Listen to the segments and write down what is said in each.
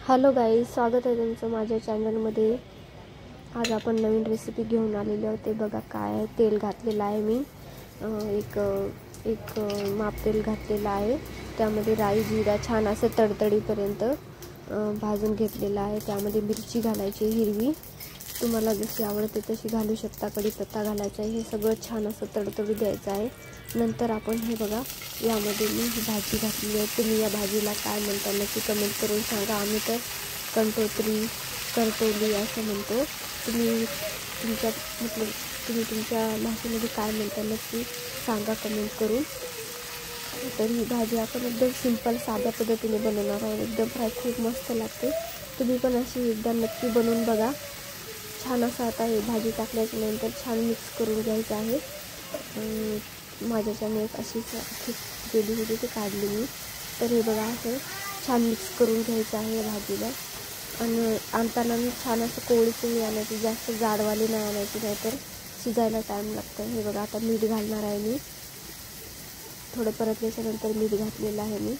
Hello guys, स्वागत आहे तुमचं माझ्या चॅनलमध्ये। आज आपण नवीन रेसिपी घेऊन आलेलो आहोत। ते बघा काय आहे, तेल घातलेलं आहे मी एक माप तेल घातलेलं आहे। त्यामध्ये राई जिरा छान असं तडतडीपर्यंत भाजून घेतलेला आहे। त्यामध्ये मिरची घालायची हिरवी, तुम्हाला जशी आवडते तशी घालू शकता। कढीपत्ता घालायचा आहे। हे सगळं छान असं तडतडू द्यायचं आहे। नंतर आपण हे बघा यामध्ये मी भाजी घातली आहे। तुम्ही या भाजीला काय म्हणता नक्की कमेंट करून सांगा। आम्ही तर करटोली असं म्हणतो। तुम्ही तुमच्या भाषेमध्ये काय म्हणता नक्की सांगा कमेंट करून। तर ही भाजी आपण एकदम सिंपल साध्या पद्धतीने बनवणार आहोत। एकदम फ्राय खूप मस्त लागते। तुम्ही पण अशी एकदा नक्की बनवून बघा। छान असं आता हे भाजी टाकल्याच्या नंतर छान मिक्स करून घ्यायचं आहे। माझ्याच्याने एक अशी गेली होती ती काढली मी। तर हे बघा असं छान मिक्स करून घ्यायचं आहे भाजीला। आणि आणताना मी छान असं कोळी आणायची, जास्त जाडवाली नाही आणायची, नाहीतर शिजायला टाईम लागतं। हे बघा आता मीठ घालणार आहे मी। थोडं परतल्याच्या नंतर मीठ घातलेलं आहे मी।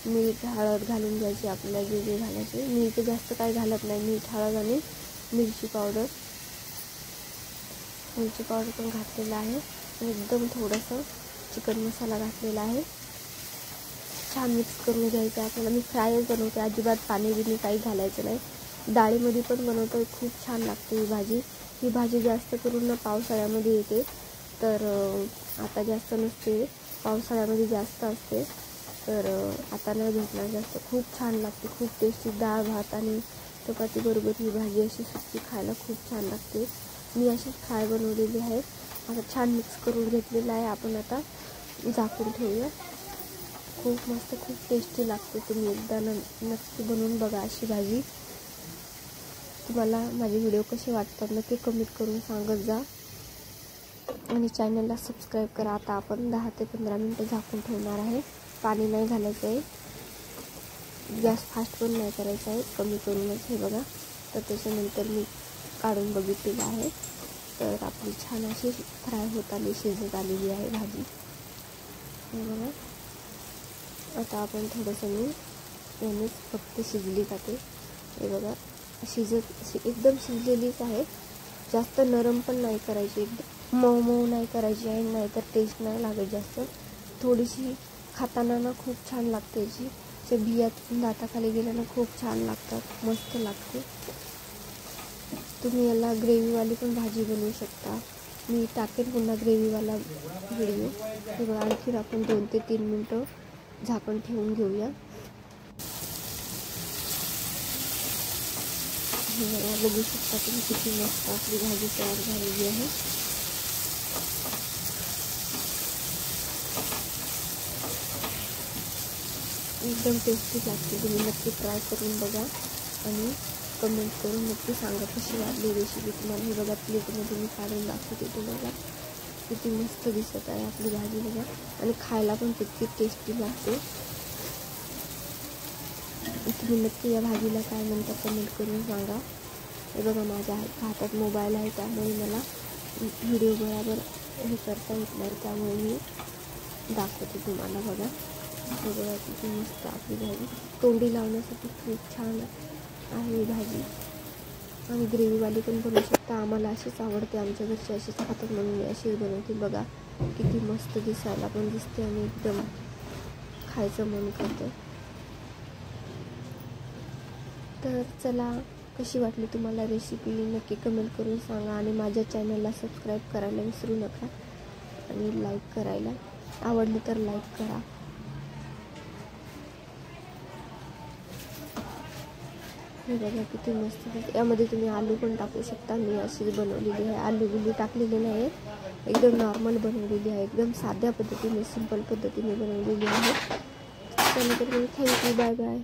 मीठ हळद घालून घ्यायची आपल्याला जे घालायचे। मी इथे जास्त काही घालत नाही, मीठ हळद आणि मिरची पावडर पण घातलेला आहे। आणि एकदम थोडंसं चिकन मसाला घातलेला आहे। छान मिक्स करून घ्यायचं आपल्याला। मी फ्रायच बनवते, अजिबात पाणी बिनी काही घालायचं नाही। डाळीमध्ये पण बनवतो, खूप छान लागते ही भाजी जास्त करून पावसाळ्यामध्ये येते। तर आता जास्त नसते, पावसाळ्यामध्ये जास्त असते। तर आता नाही भेटणार जास्त। खूप छान लागते, खूप टेस्टी। डाळ भात आणि चपाती बरोबर ही भाजी अशी सुकी खायला खूप छान लागते। मी अशी फ्राय बनवलेली आहे। आता छान मिक्स करून घेतलेलं आहे। आपण आता झाकून ठेवूया। खूप मस्त, खूप टेस्टी लागते। तुम्ही एकदा नक्की बनवून बघा अशी भाजी। तुम्हाला माझे व्हिडिओ कसे वाटतात नक्की कमेंट करून सांगत जा। आणि चॅनलला सबस्क्राईब करा। आता आपण 10 ते 15 मिनटं झाकून ठेवणार आहे। पाणी नाही घालायचं आहे, गॅस फास्ट पण नाही करायचा आहे, कमी करूनच। हे बघा तर त्याच्यानंतर मी काढून बघितलेलं आहे। तर आपली छान अशी फ्राय होत आली, शिजत आलेली आहे भाजी। हे बघा आता आपण थोडंसं मी यानेच फक्त शिजली जाते। हे बघा एकदम शिजलेलीच आहे। जास्त नरम पण नाही करायची, एकदम मऊ नाही करायची आहे, नाहीतर टेस्ट नाही लागत जास्त। थोडीशी खाताना ना खूप छान लागते याची। ते बियात दाताखाली गेल्यानं खूप छान लागतात, मस्त लागते। तुम्ही याला ग्रेव्हीवाली पण भाजी बनवू शकता। मी टाकेन पुन्हा ग्रेव्हीवाला व्हिडिओ। हे बघा आणखी आपण 2 ते 3 मिनटं झाकण ठेवून घेऊया। हे बघा बघू शकता तुम्ही किती मस्त आपली भाजी तयार झालेली आहे। एकदम टेस्टी लागते। तुम्ही नक्की ट्राय करून बघा आणि कमेंट करून नक्की सांगा कशी वाटली रेसिपी तुम्हाला। हे बघा प्लेटमध्ये मी काढून दाखवते तुम्हाला, किती मस्त दिसत आहे आपली भाजी बघा। आणि खायला पण तितकी टेस्टी लागते। तुम्ही नक्की या भाजीला काय म्हणता कमेंट करून सांगा। हे बघा माझ्या हातात मोबाईल आहे, त्यामुळे मला व्हिडिओ बरोबर हे करता येत नाही, त्यामुळे मी दाखवते तुम्हाला। बघा हे बघा किती मस्त आपली भाजी, तोंडी लावण्यासाठी खूप छान आहे ही भाजी। आणि ग्रेव्हीवाली पण बनवू शकता। आम्हाला अशीच आवडते, आमच्या घरचे अशीच खातात म्हणून मी अशीच बनवते। बघा किती मस्त दिसायला पण दिसते आणि एकदम खायचं मन करतं। तर चला, कशी वाटली तुम्हाला रेसिपी नक्की कमेंट करून सांगा। आणि माझ्या चॅनलला सबस्क्राईब करायला विसरू नका आणि लाईक करायला, आवडली तर लाईक करा। हे बघा किती मस्त दिसते। यामध्ये तुम्ही आलू पण टाकू शकता। मी अशीच बनवलेली आहे, आलू बिलू टाकलेले नाही, एकदम नॉर्मल बनवलेली आहे। एकदम साध्या पद्धतीने, सिंपल पद्धतीने बनवलेली आहे। त्यानंतर थँक्यू, बाय बाय।